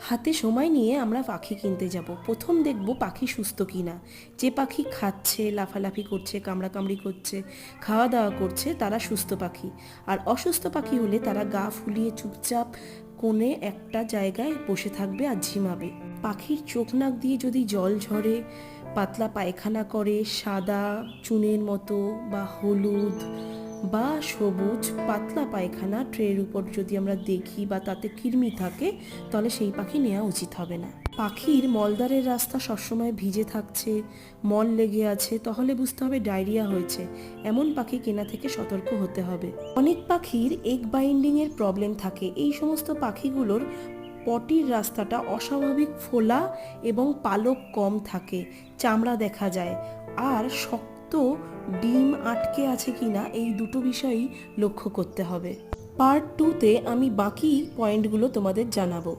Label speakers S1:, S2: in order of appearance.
S1: হাতে সময় নিয়ে আমরা পাখি কিনতে যাব। প্রথম দেখব পাখি সুস্থ কিনা। যে পাখি খাচ্ছে, লাফালাফি করছে, কামড়াকামড়ি করছে, খাওয়া দাওয়া করছে, তারা সুস্থ পাখি। আর অসুস্থ পাখি হলে তারা গা ফুলিয়ে চুপচাপ কোণে একটা জায়গায় বসে থাকবে আর ঝিমাবে। পাখির চোখ নাক দিয়ে যদি জল ঝরে, পাতলা পায়খানা করে, সাদা চুনের মতো বা হলুদ বা সবুজ পাতলা পায়খানা ট্রের উপর যদি আমরা দেখি বা তাতে কৃমি থাকে, তাহলে সেই পাখি নেওয়া উচিত হবে না। পাখির মলদ্বারের রাস্তা সবসময় ভিজে থাকছে, মল লেগে আছে, তাহলে বুঝতে হবে ডায়রিয়া হয়েছে। এমন পাখি কেনা থেকে সতর্ক হতে হবে। অনেক পাখির এগ বাইন্ডিংয়ের প্রবলেম থাকে। এই সমস্ত পাখিগুলোর পটির রাস্তাটা অস্বাভাবিক ফোলা এবং পালক কম থাকে, চামড়া দেখা যায়, আর শক্ত ডিম আটকে আছে কিনা এই দুটো বিষয়ই লক্ষ্য করতে হবে। পার্ট 2-তে আমি বাকি পয়েন্টগুলো তোমাদের জানাবো।